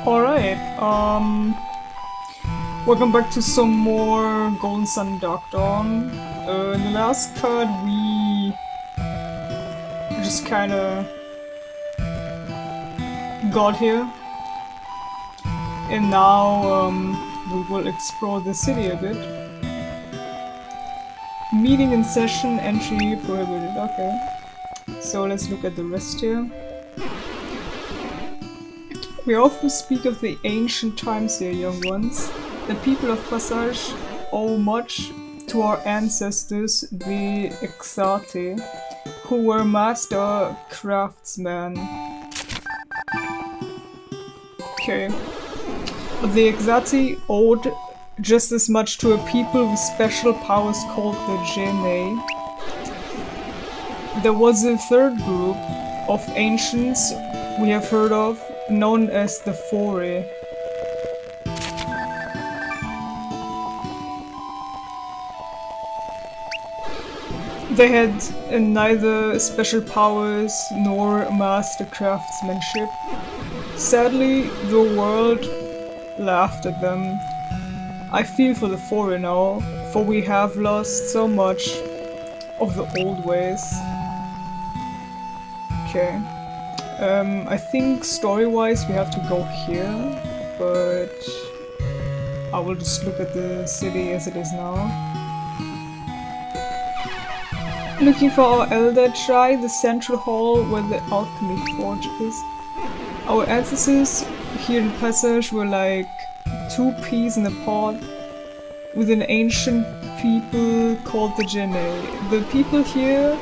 Alright, welcome back to some more Golden Sun Dark Dawn. In the last part we just kinda got here. And now we will explore the city a bit. Meeting in session, entry prohibited, okay. So let's look at the rest here. We often speak of the ancient times here, young ones. The people of Passaj owe much to our ancestors, the Exathi, who were master craftsmen. Okay. But the Exathi owed just as much to a people with special powers called the Jenei. There was a third group of ancients we have heard of, known as the Foray. They had neither special powers nor master craftsmanship. Sadly, the world laughed at them. I feel for the Foray now, for we have lost so much of the old ways. Okay. I think story-wise we have to go here, but I will just look at the city as it is now. Looking for our elder, try the central hall where the Alchemy forge is. Our ancestors here in Passage were like two peas in a pod with an ancient people called the Jenei. The people here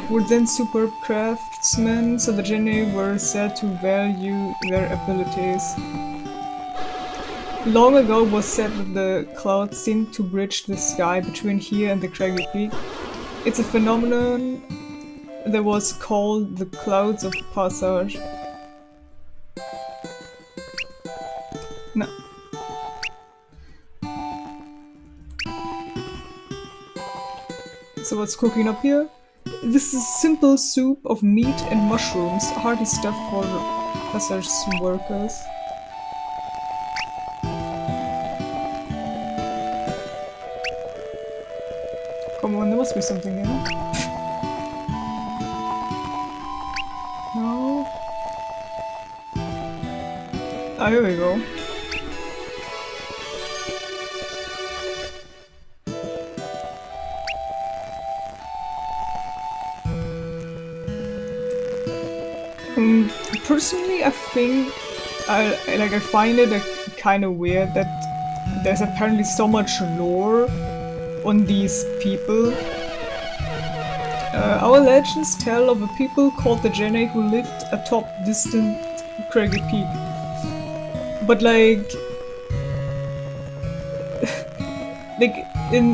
were then superb craftsmen, so the Jenei were said to value their abilities. Long ago it was said that the clouds seemed to bridge the sky between here and the craggy peak. It's a phenomenon that was called the clouds of Passaj. No. So what's cooking up here? This is simple soup of meat and mushrooms, hearty stuff for Passage workers. Come on, there must be something there. No. Ah, here we go. Personally, I think I find it kind of weird that there's apparently so much lore on these people. Our legends tell of a people called the Jenei who lived atop distant craggy peak. But like in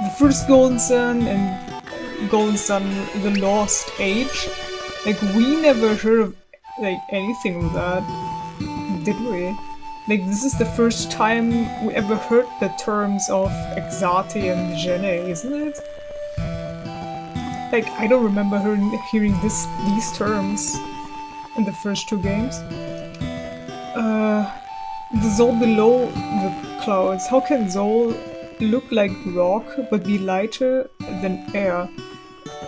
the first Golden Sun and Golden Sun the Lost Age, like we never heard of like anything of that, did we? Like this is the first time we ever heard the terms of Exathi and Jenei, isn't it? Like I don't remember hearing these terms in the first two games. The Zol below the clouds. How can Zol look like rock but be lighter than air?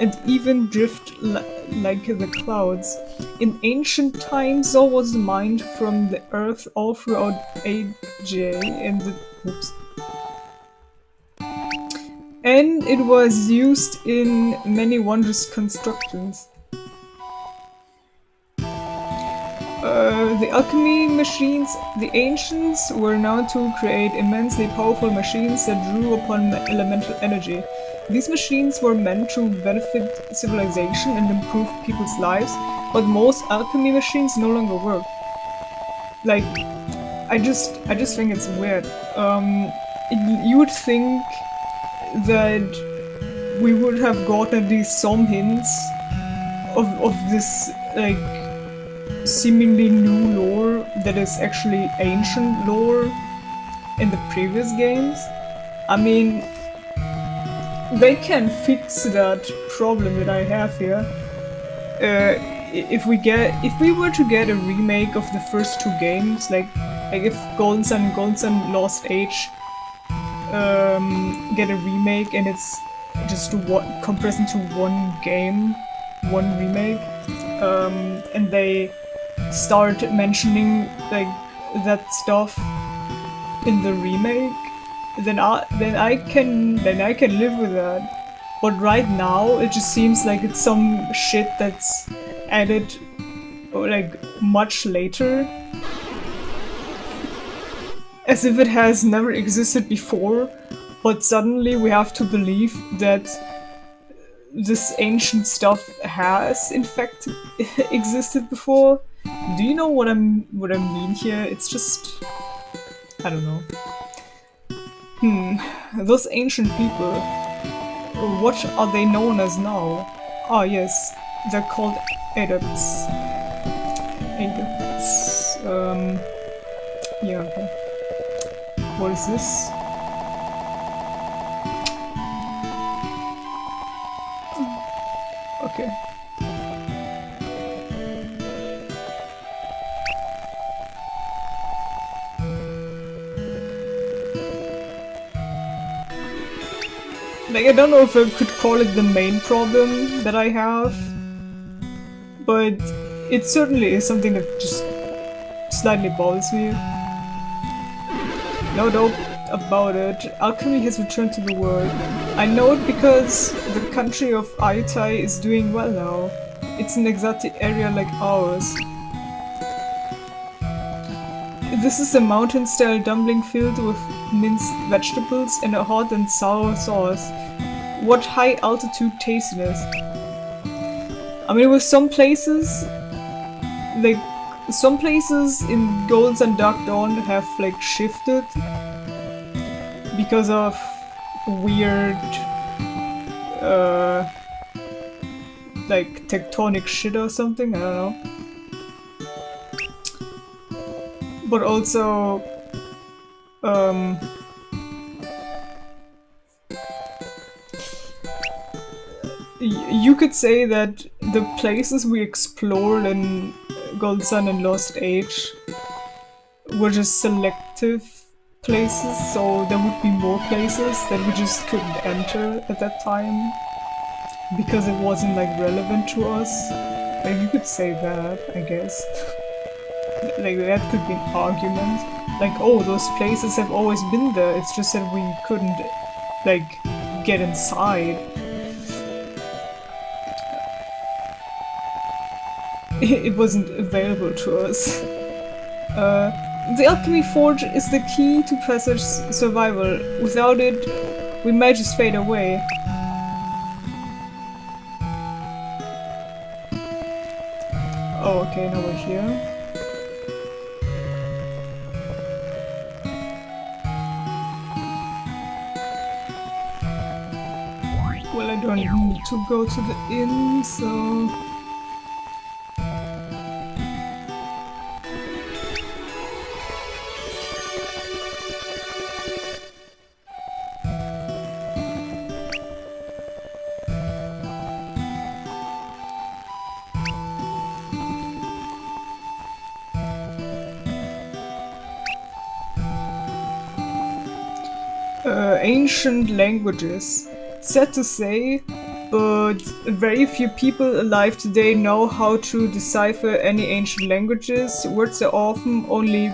And even drift like the clouds. In ancient times, Zol was mined from the earth all throughout AJ and it was used in many wondrous constructions. The alchemy machines, the ancients were known to create immensely powerful machines that drew upon elemental energy. These machines were meant to benefit civilization and improve people's lives, but most alchemy machines no longer work. Like, I just think it's weird. You would think that we would have gotten at least some hints of this, like, seemingly new lore that is actually ancient lore in the previous games. I mean, they can fix that problem that I have here. if we were to get a remake of the first two games, like if Golden Sun and Golden Sun Lost Age get a remake and it's just compressed into one game, one remake, and they start mentioning like that stuff in the remake, then I can live with that. But right now, it just seems like it's some shit that's added like much later, as if it has never existed before. But suddenly we have to believe that this ancient stuff has in fact existed before. Do you know what I mean here? It's just, I don't know. Those ancient people. What are they known as now? Ah, yes, they're called adepts. Adepts. Yeah, okay. What is this? Okay. Like, I don't know if I could call it the main problem that I have, but it certainly is something that just slightly bothers me. No doubt about it, alchemy has returned to the world. I know it because the country of Aitai is doing well now. It's an Exathi area like ours. This is a mountain-style dumpling filled with minced vegetables and a hot and sour sauce. What high-altitude tastiness. I mean, with some places, like, some places in Golden Sun Dark Dawn have, like, shifted because of weird, like, tectonic shit or something, I don't know. But also, you could say that the places we explored in Golden Sun and Lost Age were just selective places, so there would be more places that we just couldn't enter at that time because it wasn't like relevant to us. Like, you could say that, I guess. Like, that could be an argument. Like, oh, those places have always been there, it's just that we couldn't, like, get inside. It wasn't available to us. The Alchemy Forge is the key to Passaj's survival. Without it, we might just fade away. Oh, okay, now we're here. Well, I don't need to go to the inn, so... Ancient languages. Sad to say, but very few people alive today know how to decipher any ancient languages. Words are often the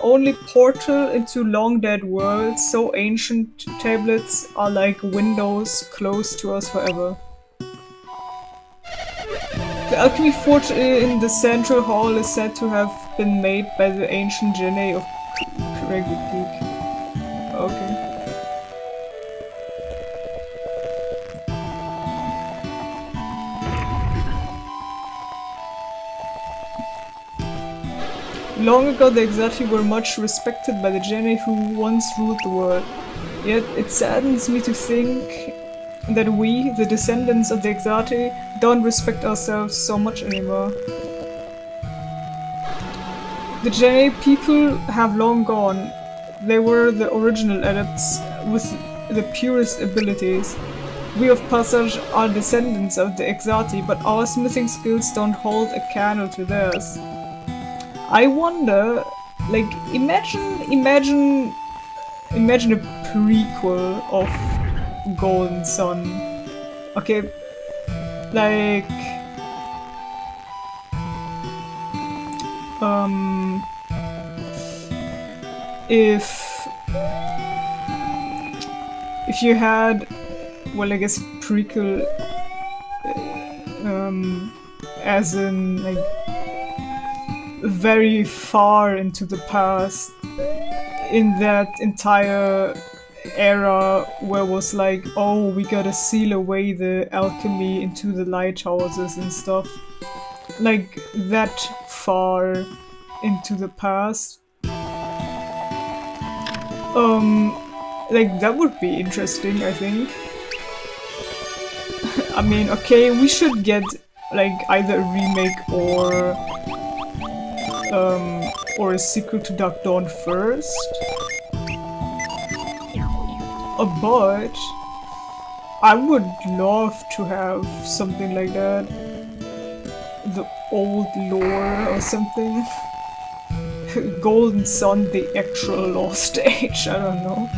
only portal into long-dead worlds, so ancient tablets are like windows closed to us forever. The Alchemy Forge in the Central Hall is said to have been made by the ancient Jenei of Geek. Okay. Long ago the Exathi were much respected by the Jenei who once ruled the world. Yet it saddens me to think that we, the descendants of the Exathi, don't respect ourselves so much anymore. The Jenei people have long gone. They were the original adepts with the purest abilities. We of Passaj are descendants of the Exathi, but our smithing skills don't hold a candle to theirs. I wonder, like, imagine a prequel of Golden Sun. Okay, like, if you had, well, I guess prequel, as in, like, very far into the past, in that entire era where it was like, oh, we gotta seal away the alchemy into the lighthouses and stuff. Like, that far into the past. Like, that would be interesting, I think. I mean, okay, we should get, like, either a remake or a sequel to Dark Dawn first. But I would love to have something like that. The old lore or something. Golden Sun, the actual lost age, I don't know.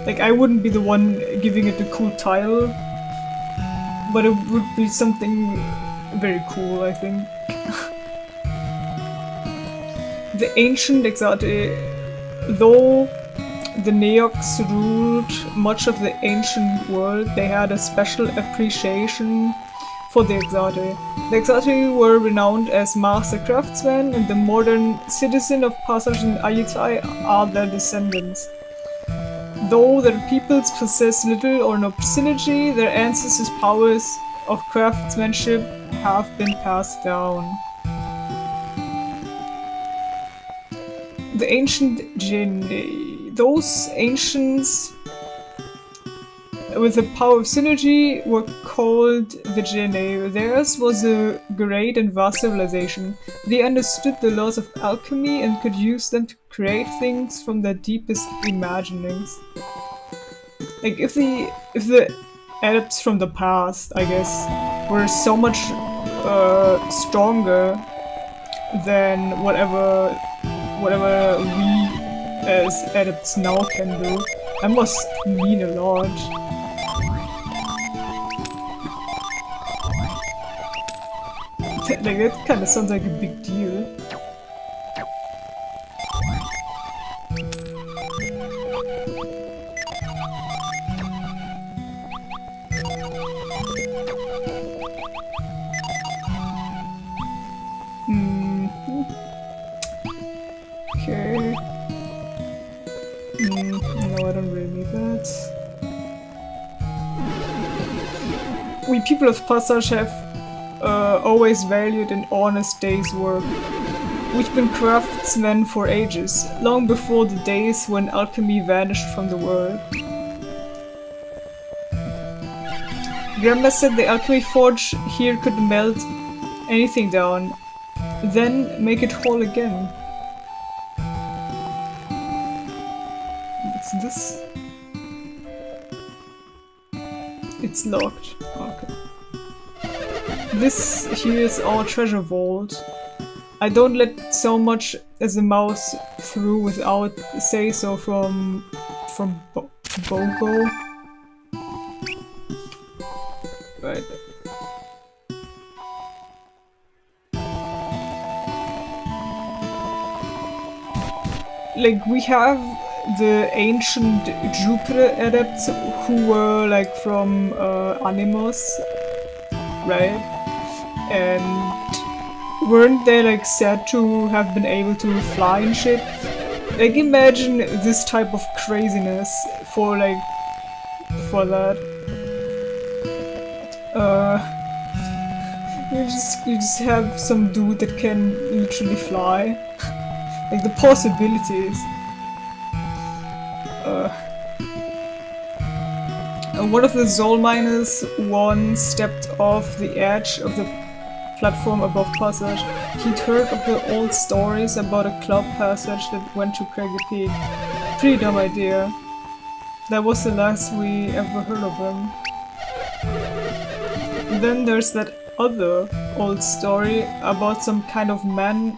Like, I wouldn't be the one giving it a cool title, but it would be something very cool, I think. The ancient Exathi, though the Neox ruled much of the ancient world, they had a special appreciation for the Exathi. The Exathi were renowned as master craftsmen, and the modern citizen of Passaj and Ayutthaya are their descendants. Though their peoples possess little or no synergy, their ancestors' powers of craftsmanship have been passed down. The ancient Jenei. Those ancients with the power of synergy were called the Jenei. Theirs was a great and vast civilization. They understood the laws of alchemy and could use them to create things from their deepest imaginings. Like, if the adepts from the past, I guess, were so much stronger than whatever we as adepts now can do, that must mean a lot. Like, that kinda sounds like a big deal. Okay. No, I don't really need that. We people of Passaj have always valued an honest day's work. We've been craftsmen for ages, long before the days when alchemy vanished from the world. Grandma said the alchemy forge here could melt anything down, then make it whole again. What's this? It's locked. Okay. This here is our treasure vault. I don't let so much as a mouse through without say so from Bogo. Right. Like, we have the ancient Jupiter adepts who were like from Animus, right? And weren't they like said to have been able to fly and shit? Like, imagine this type of craziness for that. You just have some dude that can literally fly. Like, the possibilities. One of the Zol miners once stepped off the edge of the platform above Passaj. He'd heard of the old stories about a club passage that went to Craggy Peak. Pretty dumb idea. That was the last we ever heard of him. Then there's that other old story about some kind of man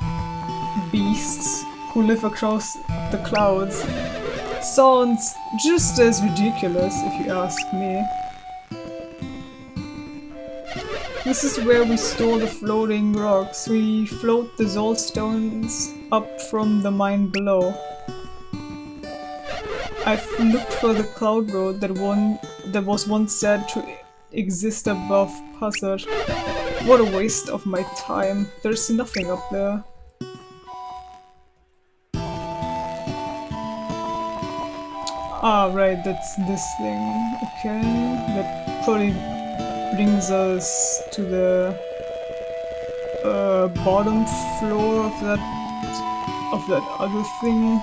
beasts who live across the clouds. Sounds just as ridiculous, if you ask me. This is where we store the floating rocks. We float the Zol stones up from the mine below. I've looked for the cloud road that was once said to exist above Passaj. What a waste of my time. There's nothing up there. Ah, right, that's this thing. Okay, that probably brings us to the bottom floor of that other thing.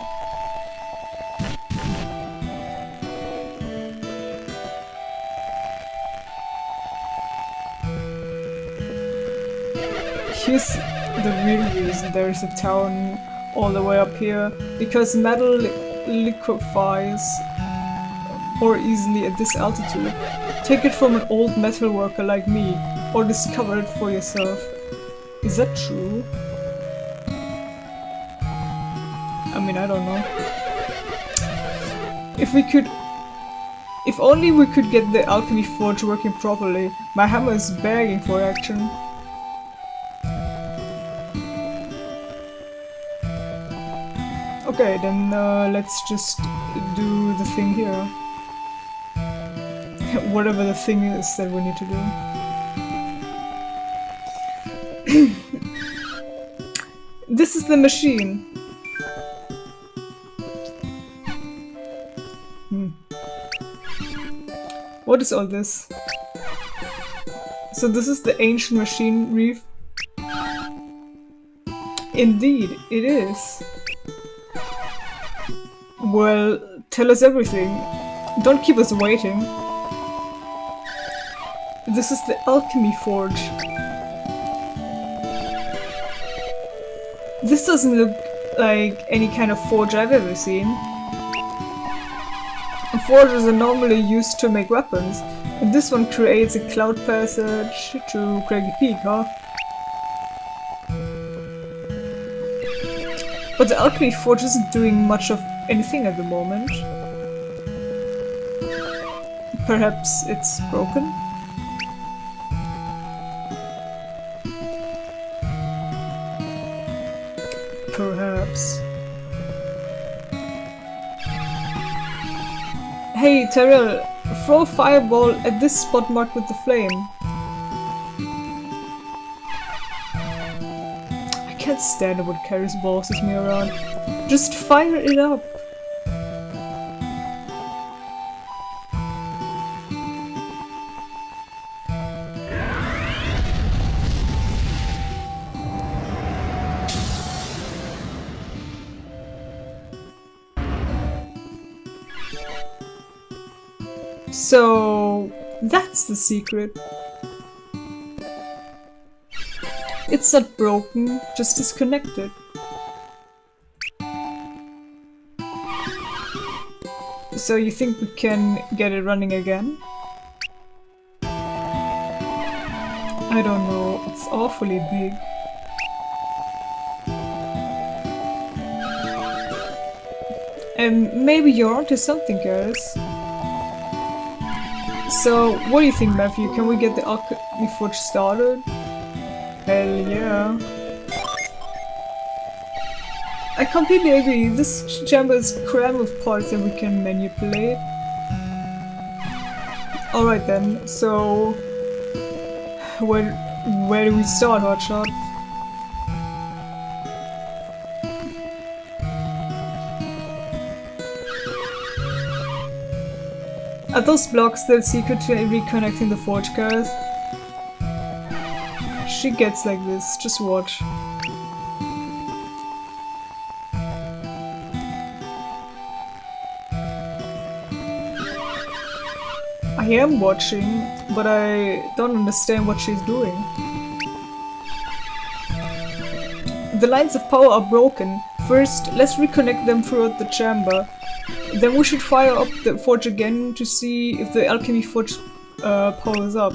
Here's the real reason there's a town all the way up here, because metal liquefies more easily at this altitude. Take it from an old metal worker like me, or discover it for yourself. Is that true? I mean, I don't know. If only we could get the alchemy forge working properly. My hammer is begging for action. Okay, then let's just do the thing here. Whatever the thing is that we need to do. This is the machine. What is all this? So this is the ancient machine reef? Indeed, it is. Well, tell us everything. Don't keep us waiting. This is the Alchemy Forge. This doesn't look like any kind of forge I've ever seen. Forges are normally used to make weapons, and this one creates a cloud passage to Craggy Peak, huh? But the Alchemy Forge isn't doing much of anything at the moment. Perhaps it's broken? Perhaps. Hey, Terrell, throw a fireball at this spot marked with the flame. I can't stand it when Carries bosses me around. Just fire it up. So that's the secret. It's not broken, just disconnected. So you think we can get it running again? I don't know, it's awfully big. And maybe you're onto something, guys. So, what do you think, Matthew? Can we get the Alchemy Forge started? Hell yeah. I completely agree, this chamber is crammed with parts that we can manipulate. Alright then, so... Where do we start, Hotshot? Are those blocks the secret to reconnecting the forge, guys? She gets like this, just watch. I am watching, but I don't understand what she's doing. The lines of power are broken. First, let's reconnect them throughout the chamber. Then we should fire up the forge again to see if the alchemy forge powers up.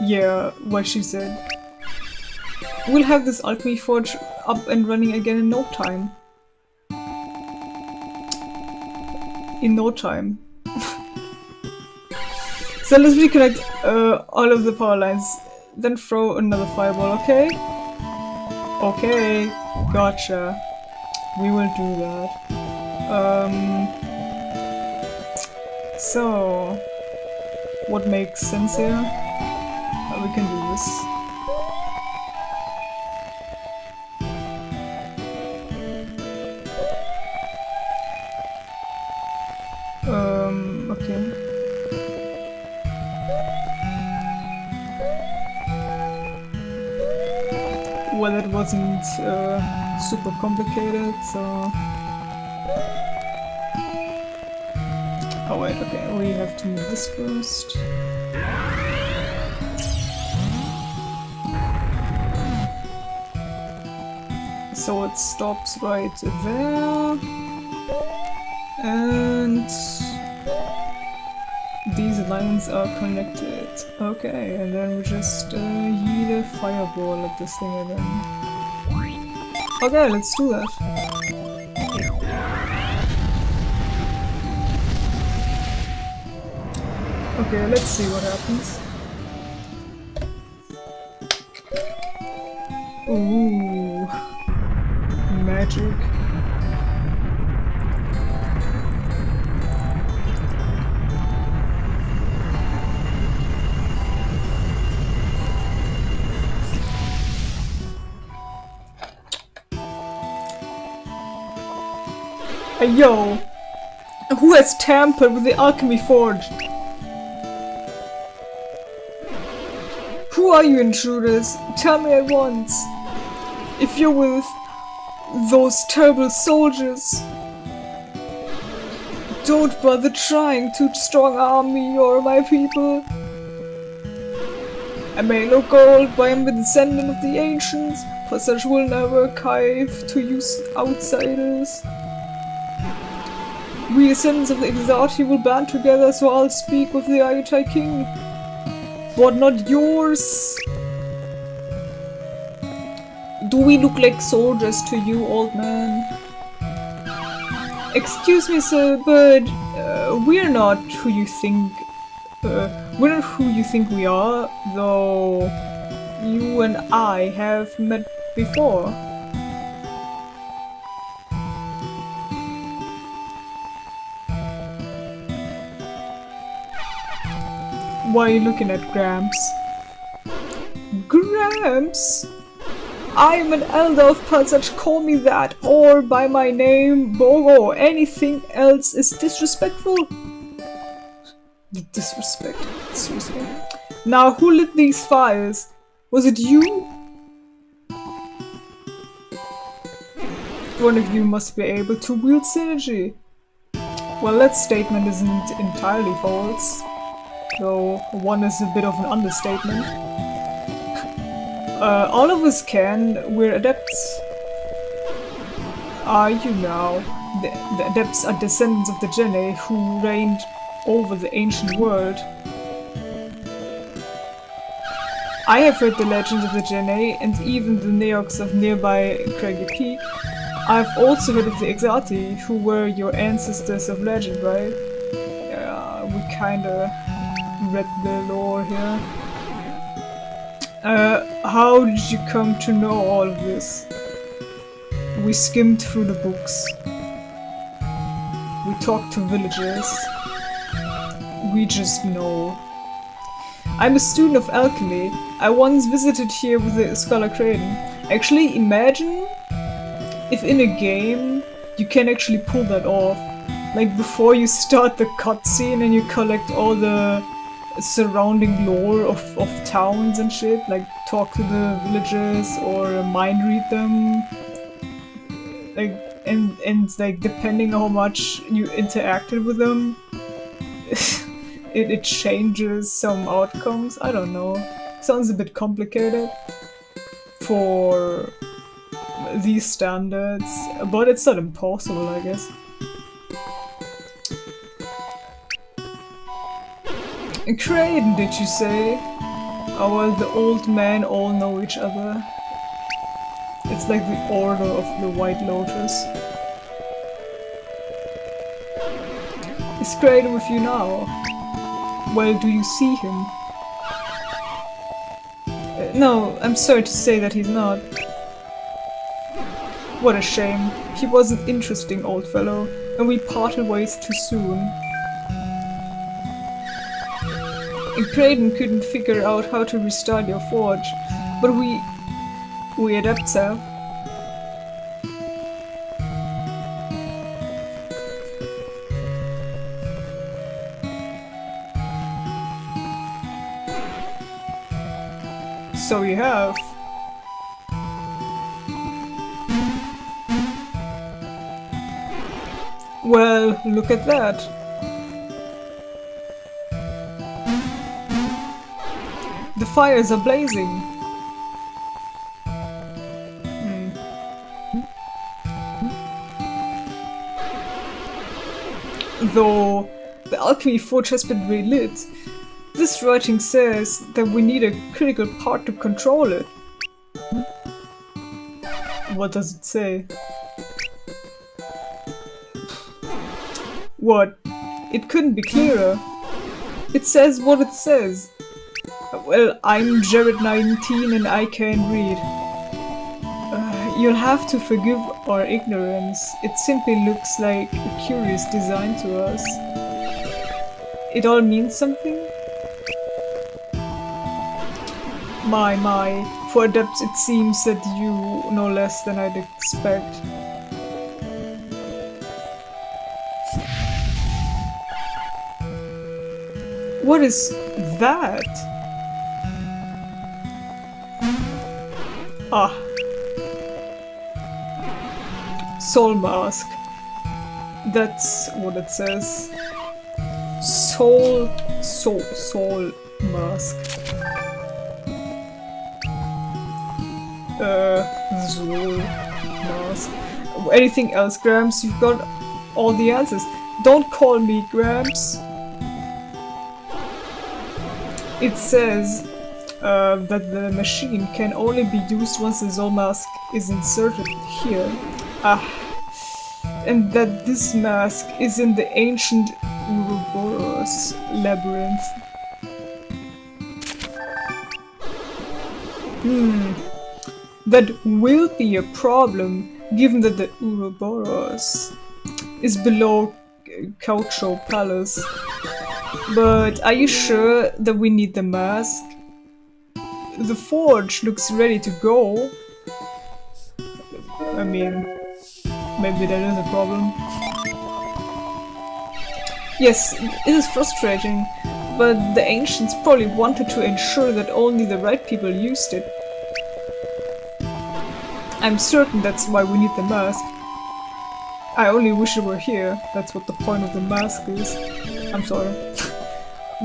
Yeah, what she said. We'll have this alchemy forge up and running again in no time. In no time. So let's reconnect all of the power lines, then throw another fireball, okay? Okay, gotcha. We will do that. So what makes sense here? We can do this. Okay. Well, it wasn't super complicated, so... Oh wait, okay, we have to move this first. So it stops right there. And... these lines are connected. Okay, and then we just yeet a fireball at this thing again. Okay, let's do that. Okay, let's see what happens. Ooh, magic. Hey yo, who has tampered with the alchemy forge? Who are you, intruders? Tell me at once. If you're with those terrible soldiers, don't bother trying to strong-arm me or my people. I may look old, but I am the descendant of the ancients. Passaj will never cave to use outsiders. We descendants of the Exathi will band together, so I'll speak with the Ayutai king. But not yours. Do we look like soldiers to you, old man? Excuse me, sir, but we're not who you think. We're not who you think we are, though you and I have met before. Why are you looking at Gramps? Gramps? I'm an elder of Passaj, call me that, or by my name, Bogo. Anything else is disrespectful. Disrespect, seriously. Now, who lit these fires? Was it you? One of you must be able to wield synergy. Well, that statement isn't entirely false. Though one is a bit of an understatement. All of us can, we're adepts. Are you now? The adepts are descendants of the Jenei who reigned over the ancient world. I have heard the legends of the Jenei and even the Neox of nearby Craggy Peak. I've also heard of the Exathi, who were your ancestors of legend, right? Yeah, we kinda read the lore here. How did you come to know all of this? We skimmed through the books. We talked to villagers. We just know. I'm a student of alchemy. I once visited here with the Scholar Craden. Actually, imagine if in a game you can actually pull that off. Like before you start the cutscene and you collect all the surrounding lore of towns and shit, like talk to the villagers or mind read them, like and like depending on how much you interacted with them, it changes some outcomes. I don't know. Sounds a bit complicated for these standards, but it's not impossible, I guess. Crane, did you say? Oh well, the old men all know each other. It's like the Order of the White Lotus. Is Crane with you now? Well, do you see him? No, I'm sorry to say that he's not. What a shame. He was an interesting old fellow, and we parted ways too soon. And Creighton couldn't figure out how to restart your forge, but we adapts have. So you have. Well, look at that. The fires are blazing. Though the alchemy forge has been relit, this writing says that we need a critical part to control it. What does it say? What? It couldn't be clearer. It says what it says. Well, I'm Jared 19 and I can read. You'll have to forgive our ignorance. It simply looks like a curious design to us. It all means something? My. For adepts it seems that you know less than I'd expect. What is that? Ah. Soul mask. That's what it says. Soul mask. Soul mask. Anything else, Gramps? You've got all the answers. Don't call me Gramps. It says that the machine can only be used once the Soul mask is inserted here. And that this mask is in the ancient Ouroboros labyrinth. That will be a problem, given that the Ouroboros is below Kaocho Palace. But are you sure that we need the mask? The forge looks ready to go. I mean, maybe that is a problem. Yes, it is frustrating, but the ancients probably wanted to ensure that only the right people used it. I'm certain that's why we need the mask. I only wish it were here. That's what the point of the mask is. I'm sorry.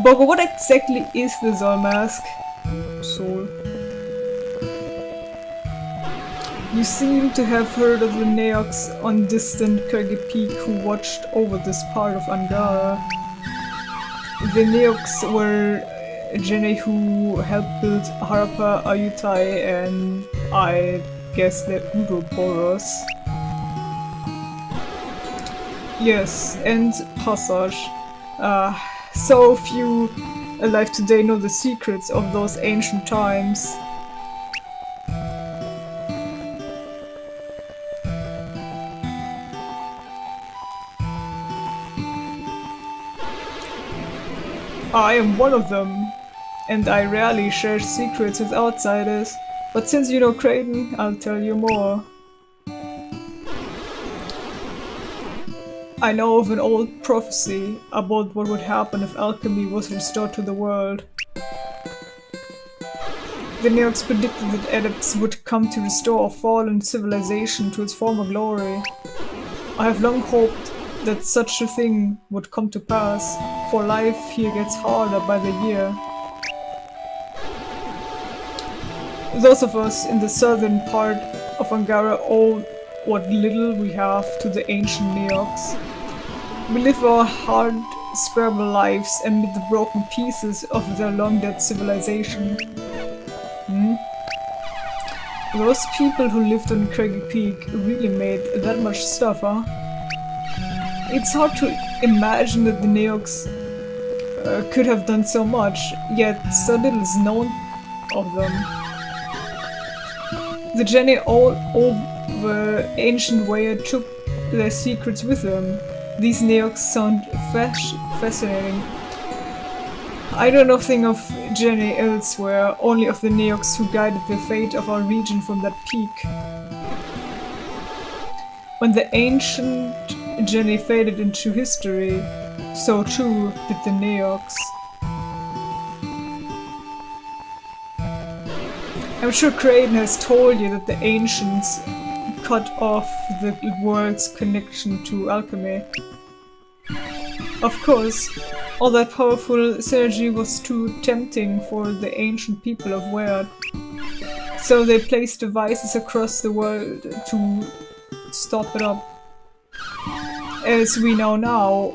But what exactly is the Soul mask? Soul. You seem to have heard of the Neox on distant Kirgi Peak who watched over this part of Angara. The Neox were Jenei who helped build Harappa, Ayutthaya, and I guess the Ouroboros. Yes, and Passaj. So few alive today know the secrets of those ancient times. I am one of them, and I rarely share secrets with outsiders, but since you know Creighton, I'll tell you more. I know of an old prophecy about what would happen if alchemy was restored to the world. The Neox predicted that adepts would come to restore a fallen civilization to its former glory. I have long hoped that such a thing would come to pass, for life here gets harder by the year. Those of us in the southern part of Angara owe what little we have to the ancient Neox. We live our hard, scrabble lives amid the broken pieces of their long-dead civilization. Those people who lived on Craggy Peak really made that much stuff, huh? It's hard to imagine that the Neox could have done so much, yet so little is known of them. The Jenei all over ancient Waya took their secrets with them. These Neox sound fascinating. I know nothing of Jenei elsewhere, only of the Neox who guided the fate of our region from that peak. When the ancient Jenei faded into history, so too did the Neox. I'm sure Kraden has told you that the ancients cut off the world's connection to alchemy. Of course, all that powerful synergy was too tempting for the ancient people of Weird. So they placed devices across the world to stop it up. As we know now,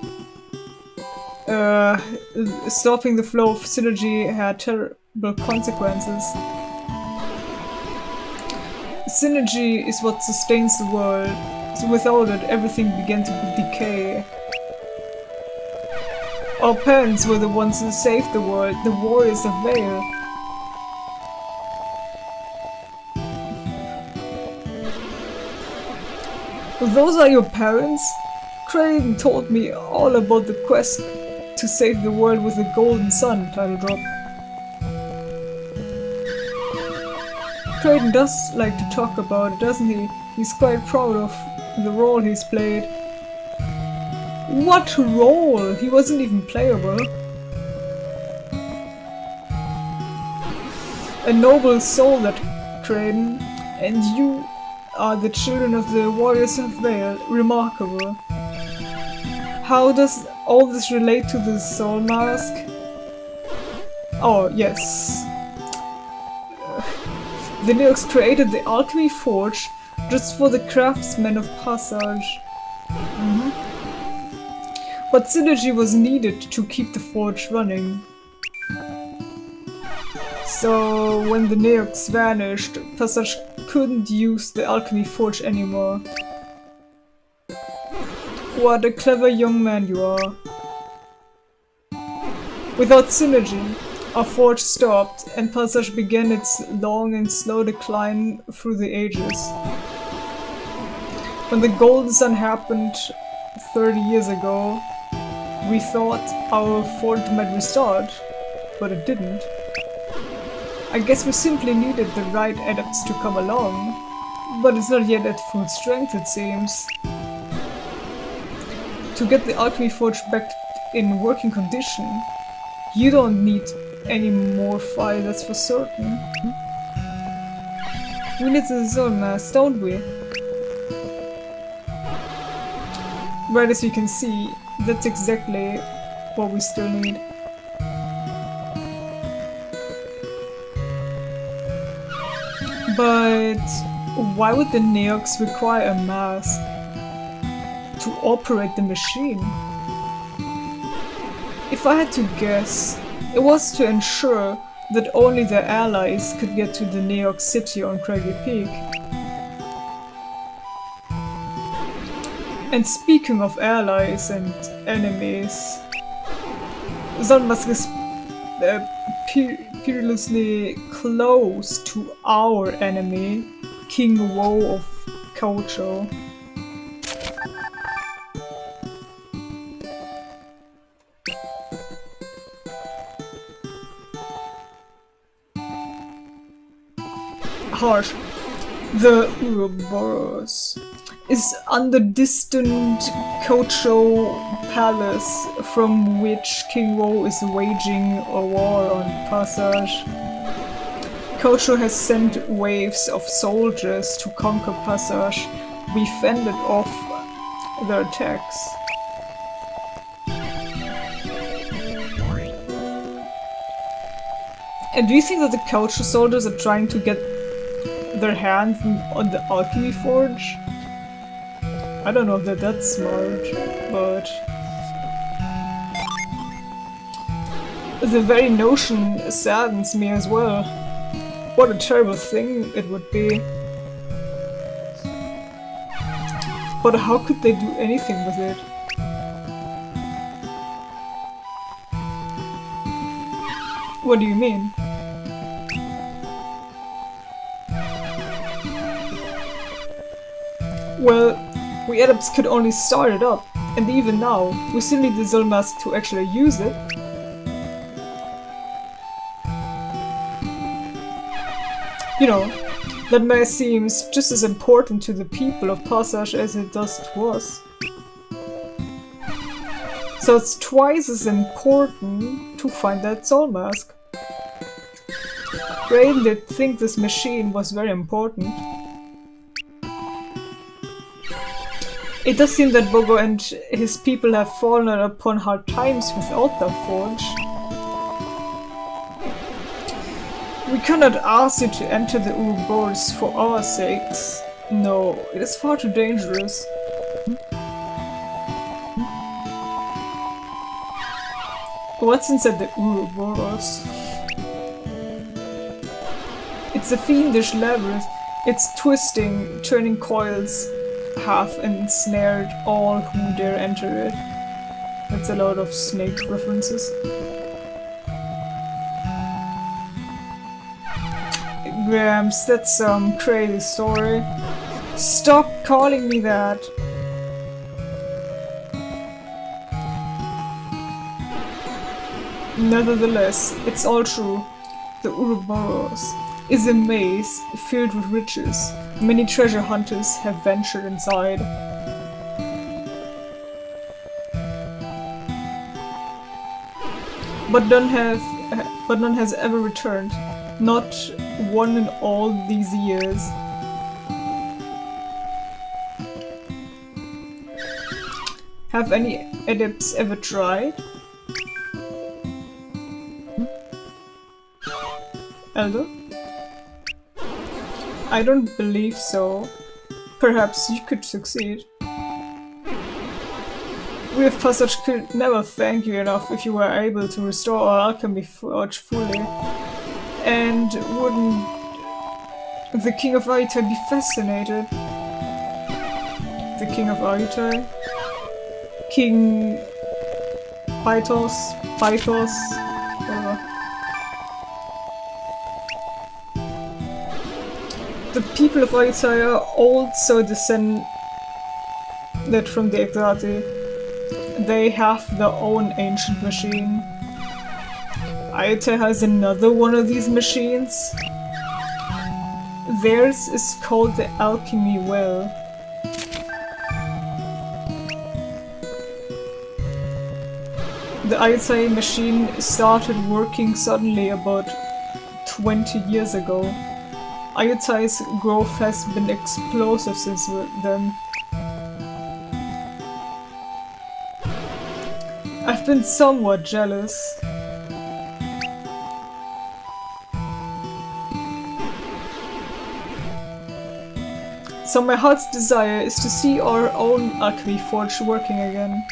stopping the flow of synergy had terrible consequences. Synergy is what sustains the world, so without it everything began to decay. Our parents were the ones who saved the world, the warriors of Vale. Those are your parents? Kraden told me all about the quest to save the world with the Golden Sun title drop. Kraden does like to talk about it, doesn't he? He's quite proud of the role he's played. What role? He wasn't even playable. A noble soul, that Kraden, and you are the children of the warriors of Vale. Remarkable. How does all this relate to the soul mask? Oh, yes. The Neox created the Alchemy Forge just for the craftsmen of Passaj. But synergy was needed to keep the forge running. So when the Neox vanished, Passaj couldn't use the Alchemy Forge anymore. What a clever young man you are. Without synergy, our forge stopped and Passaj began its long and slow decline through the ages. When the Golden Sun happened 30 years ago, we thought our forge might restart, but it didn't. I guess we simply needed the right adepts to come along, but it's not yet at full strength, it seems. To get the Alchemy Forge back in working condition, you don't need any more fire, that's for certain. We need the Soul Mass, don't we? Right, as you can see, that's exactly what we still need. But why would the Neox require a mask to operate the machine? If I had to guess, it was to ensure that only their allies could get to the Neox city on Craggy Peak. And speaking of allies and enemies, Zonmask is perilously close to our enemy, King Woe of Kaocho. Harsh. The Ouroboros is under distant Kaocho Palace, from which King Woe is waging a war on Passaj. Kaocho has sent waves of soldiers to conquer Passaj. We fended off their attacks. And do you think that the Kaocho soldiers are trying to get other hand, on the Alchemy Forge? I don't know if that's smart, but the very notion saddens me as well. What a terrible thing it would be. But how could they do anything with it? What do you mean? Well, we adepts could only start it up, and even now, we still need the Soul Mask to actually use it. You know, that mask seems just as important to the people of Passaj as it does to us. So it's twice as important to find that Soul Mask. Raiden did think this machine was very important. It does seem that Bogo and his people have fallen upon hard times without that forge. We cannot ask you to enter the Ouroboros for our sakes. No, it is far too dangerous. What's inside the Ouroboros? It's a fiendish labyrinth. Its twisting, turning coils have ensnared all who dare enter it. That's a lot of snake references. Grams, that's some crazy story. Stop calling me that! Nevertheless, it's all true. The Ouroboros is a maze filled with riches. Many treasure hunters have ventured inside. But none has ever returned. Not one in all these years. Have any adepts ever tried? Elder? I don't believe so. Perhaps you could succeed. We of Passaj could never thank you enough if you were able to restore our alchemy forge fully. And wouldn't the King of Aitai be fascinated? The King of Aitai? King Pythos? Whatever. The people of Aitai are also descended from the Exathi. They have their own ancient machine. Aitai has another one of these machines. Theirs is called the Alchemy Well. The Aitai machine started working suddenly about 20 years ago. Aiatai's growth has been explosive since then. I've been somewhat jealous. So my heart's desire is to see our own alchemy forge working again.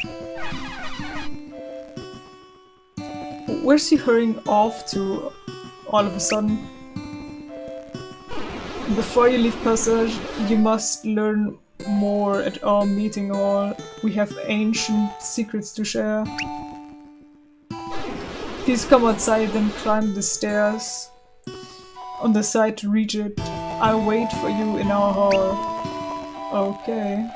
Where's he hurrying off to all of a sudden? Before you leave Passaj, you must learn more at our meeting hall. We have ancient secrets to share. Please come outside and climb the stairs on the side to reach it. I'll wait for you in our hall. Okay.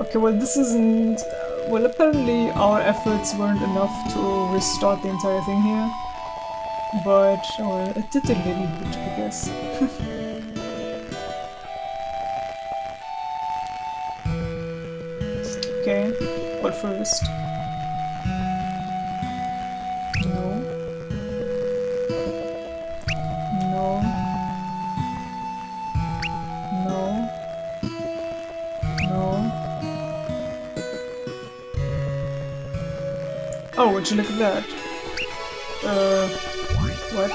Okay, well this isn't... Well, apparently our efforts weren't enough to restart the entire thing here. But, well, it did a little bit, I guess. Okay, what first? No. No. No. No. Oh, would you look at that? what?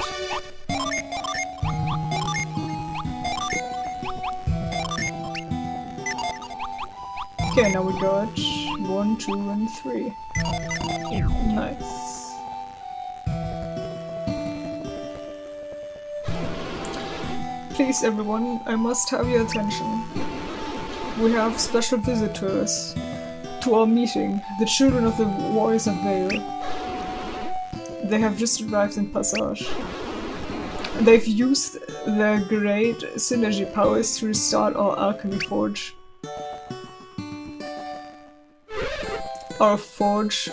Okay, now we got 1, 2, and 3. Nice. Please, everyone, I must have your attention. We have special visitors to our meeting, the children of the Warriors of Vale. They have just arrived in Passaj. They've used their great synergy powers to restart our alchemy forge. Our forge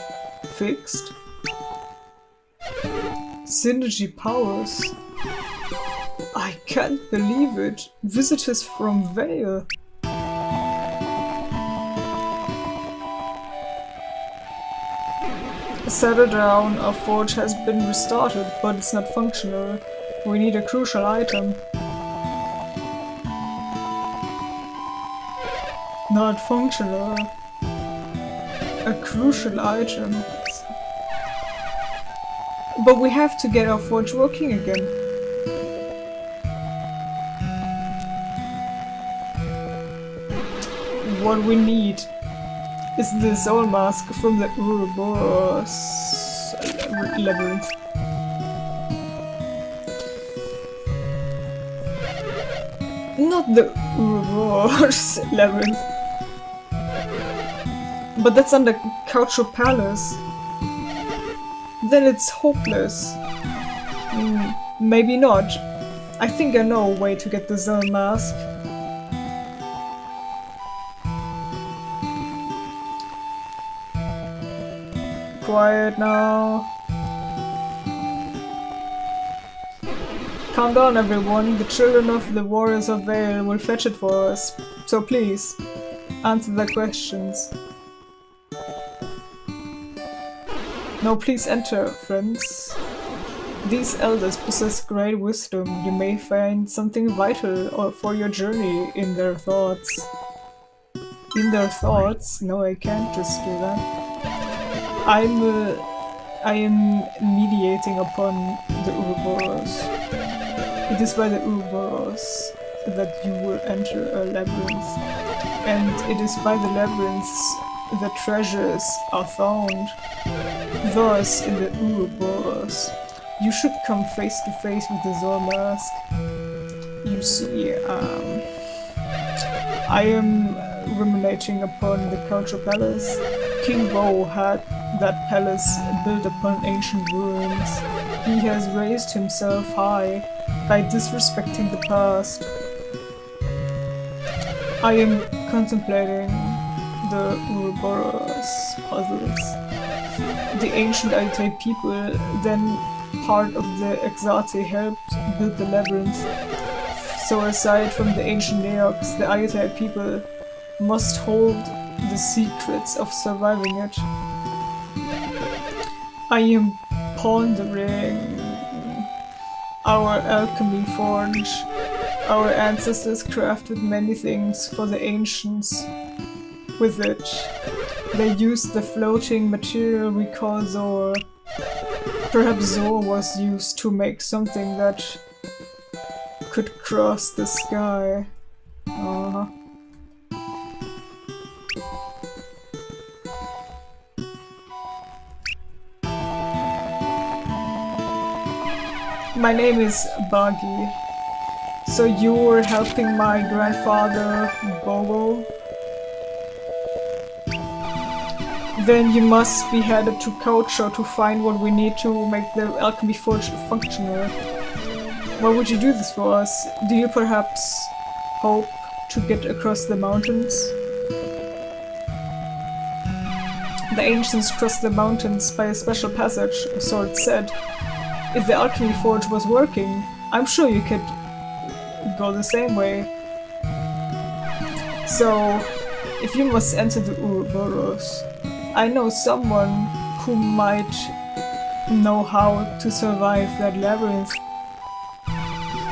fixed? Synergy powers? I can't believe it! Visitors from Vale! Settle down, our forge has been restarted, but it's not functional. We need a crucial item. Not functional. A crucial item. But we have to get our forge working again. What we need is the soul mask from the Ouroboros labyrinth. Not the Ouroboros labyrinth. But that's under Kaocho Palace. Then it's hopeless. Maybe not. I think I know a way to get the Zone mask. Quiet now. Calm down, everyone. The children of the Warriors of Vale will fetch it for us. So please, answer their questions. Now please enter, friends. These elders possess great wisdom. You may find something vital for your journey in their thoughts. In their thoughts? No, I can't just do that. I am mediating upon the Ouroboros. It is by the Ouroboros that you will enter a labyrinth. And it is by the labyrinths the treasures are found. Thus, in the Ouroboros, you should come face to face with the Zor mask. You see, I am ruminating upon the Kaocho Palace. King Bo had that palace built upon ancient ruins. He has raised himself high by disrespecting the past. I am contemplating the Ouroboros puzzles. The ancient Ayutthaya people, then part of the Exathi, helped build the labyrinth. So aside from the ancient Neox, the Ayutthaya people must hold the secrets of surviving it. I am pondering our alchemy forge. Our ancestors crafted many things for the ancients with it. They used the floating material we call Zor. Perhaps Zor was used to make something that could cross the sky. My name is Bagi. So you were helping my grandfather, Bogo? Then you must be headed to Kaocho to find what we need to make the alchemy forge functional. Why would you do this for us? Do you perhaps hope to get across the mountains? The ancients crossed the mountains by a special passage, so it said. If the alchemy forge was working, I'm sure you could go the same way. So, if you must enter the Ouroboros, I know someone who might know how to survive that labyrinth.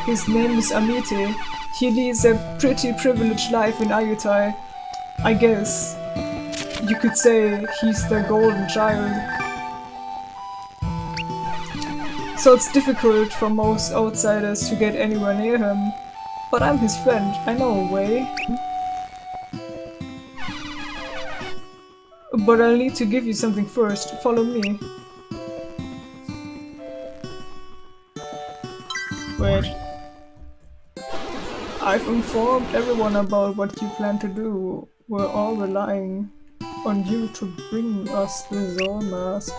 His name is Amite. He leads a pretty privileged life in Ayutthaya. I guess you could say he's the golden child. so it's difficult for most outsiders to get anywhere near him. But I'm his friend, I know a way. But I'll need to give you something first. Follow me. Wait. I've informed everyone about what you plan to do. We're all relying on you to bring us the Zol mask.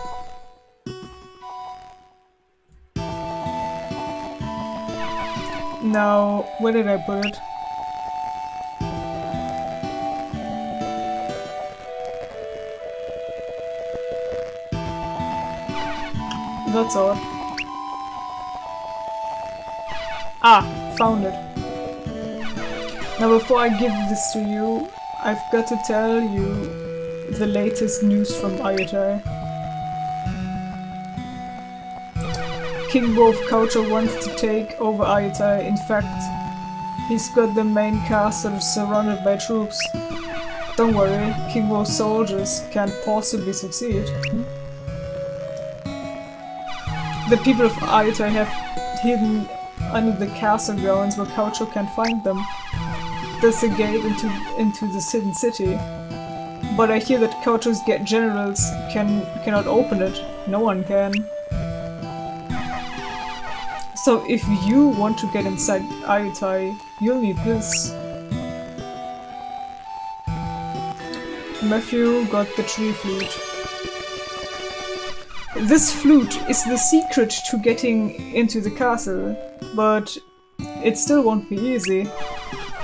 Now, where did I put it? That's all. Ah, found it. Now before I give this to you, I've got to tell you the latest news from Ayatai. King Wolf Kaocho wants to take over Ayatai. In fact, he's got the main castle surrounded by troops. Don't worry, King Wolf's soldiers can't possibly succeed. The people of Ayatai have hidden under the castle grounds where Kaocho can't find them. There's a gate into the hidden city. But I hear that Kaocho's generals cannot open it. No one can. So if you want to get inside Ayatai, you'll need this. Matthew got the tree flute. This flute is the secret to getting into the castle, but it still won't be easy.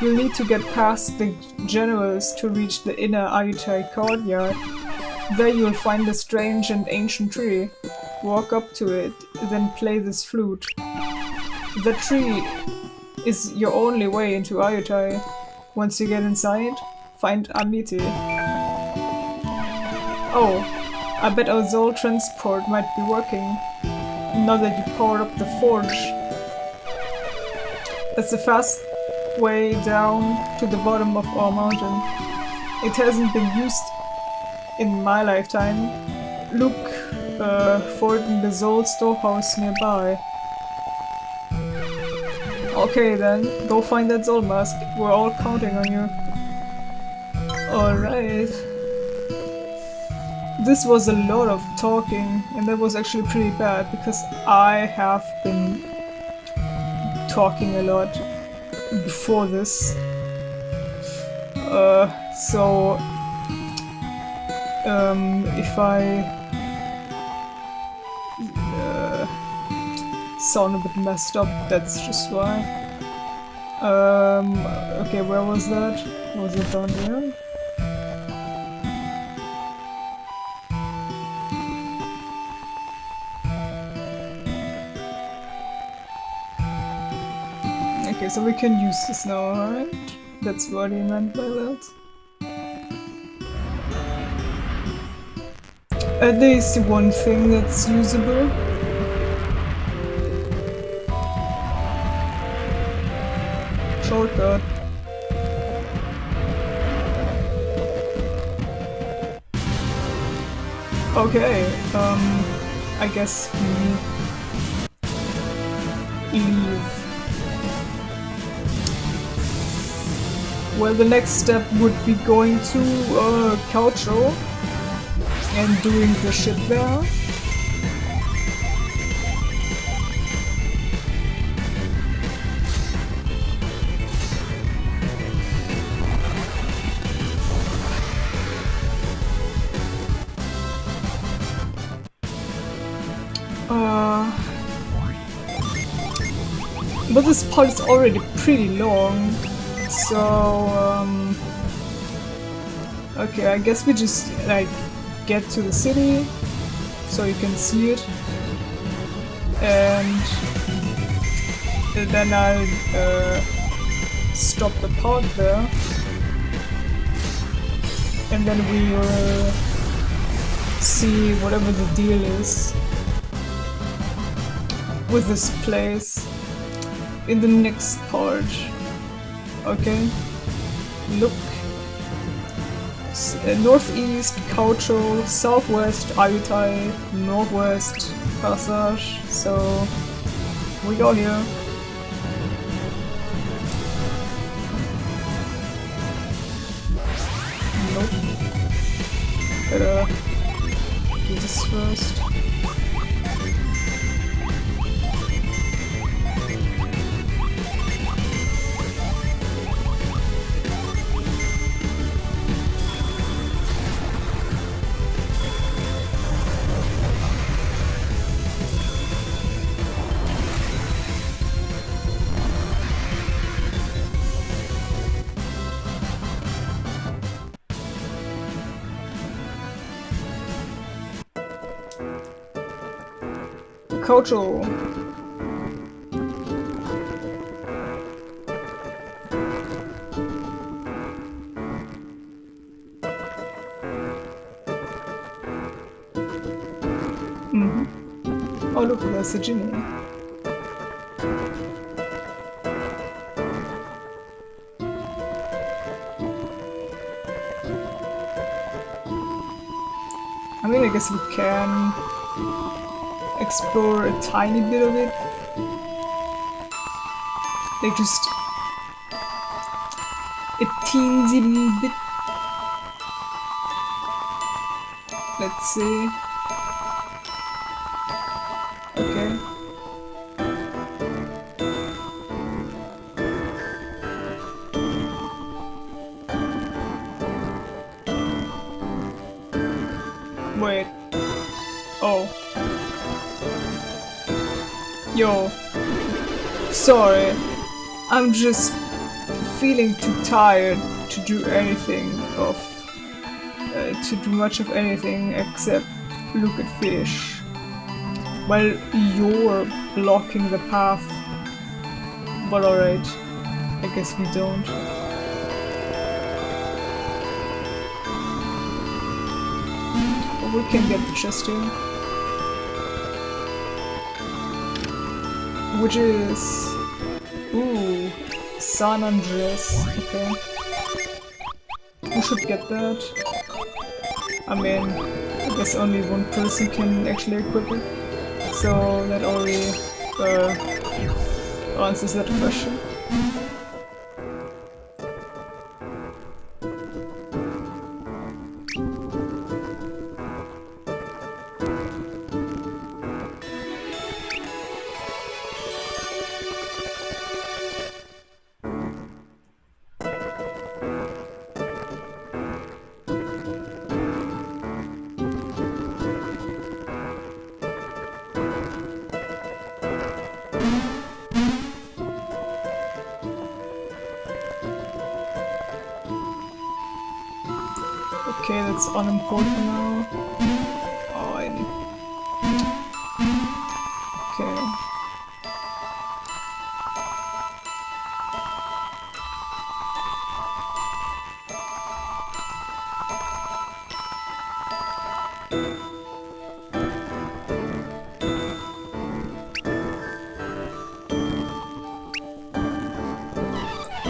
You'll need to get past the generals to reach the inner Ayatai courtyard. There you'll find a strange and ancient tree. Walk up to it, then play this flute. The tree is your only way into Ayatai. Once you get inside, find Amiti. Oh, I bet our Zol transport might be working, now that you powered up the forge. That's the fast way down to the bottom of our mountain. It hasn't been used in my lifetime. Look for it in the Zol storehouse nearby. Okay then, go find that Zol mask. We're all counting on you. Alright. This was a lot of talking, and that was actually pretty bad because I have been talking a lot before this. So if I sound a bit messed up, that's just why. Okay, where was that? Was it down here? Okay, so we can use this now, alright? That's what he meant by that. There is one thing that's usable. Shortcut. Okay, I guess we leave. Well, the next step would be going to Kaocho and doing the shit there. But this part is already pretty long. So, okay, I guess we just, like, get to the city, so you can see it, and then I'll, stop the part there, and then we'll see whatever the deal is with this place in the next part. Okay, look. Northeast, Kaocho, southwest, Ayatai, northwest, Passaj, so we go here. Nope. Better do this first. Kaocho. Oh look, there's the Djinni. I mean, I guess we can explore a tiny bit of it. Like just a teensy little bit. Let's see. Okay. Wait. Oh. Yo. Sorry. I'm just feeling too tired to do anything to do much of anything except look at fish. While you're blocking the path. But alright. I guess we don't. But we can get the chest here. Which is... Ooh, San Andres. Okay. We should get that. I mean, I guess only one person can actually equip it. So that already answers that question. Okay, that's unimportant now. Oh, I need... Okay.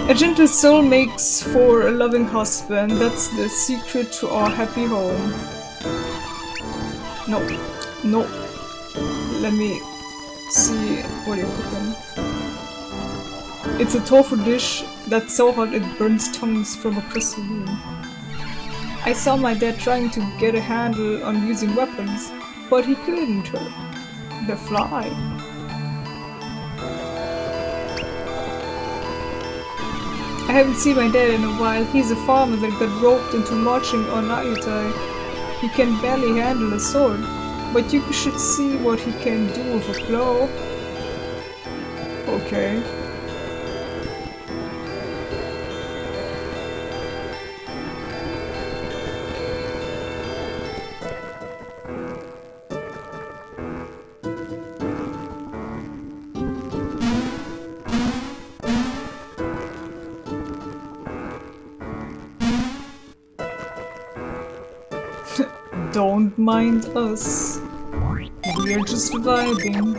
A gentle soul makes for a loving husband. That's the secret to our happy home. No, no. Let me see what you're cooking. It's a tofu dish that's so hot it burns tongues from across the room. I saw my dad trying to get a handle on using weapons, but he couldn't hurt the fly. I haven't seen my dad in a while. He's a farmer that got roped into marching on Ayutthaya. He can barely handle a sword, but you should see what he can do with a plow. Okay. Don't mind us. We're just vibing.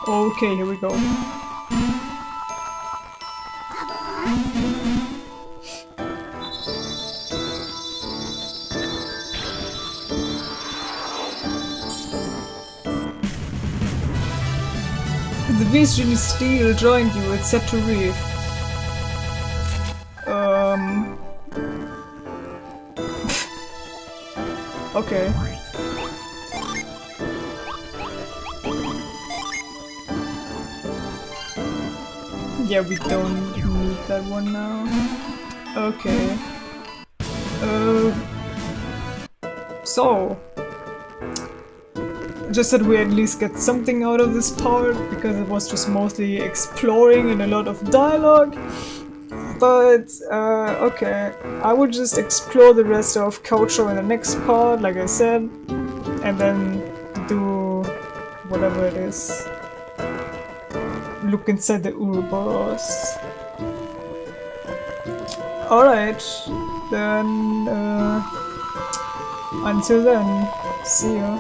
Okay, here we go. The beast Djinni steel joined you, it's set to reef. Okay. Yeah, we don't need that one now. Okay. So... just that we at least get something out of this part, because it was just mostly exploring and a lot of dialogue. But, okay. I would just explore the rest of Kaocho in the next part, like I said. And then do whatever it is. Look inside the Ouroboros. Alright. Then, until then, see ya.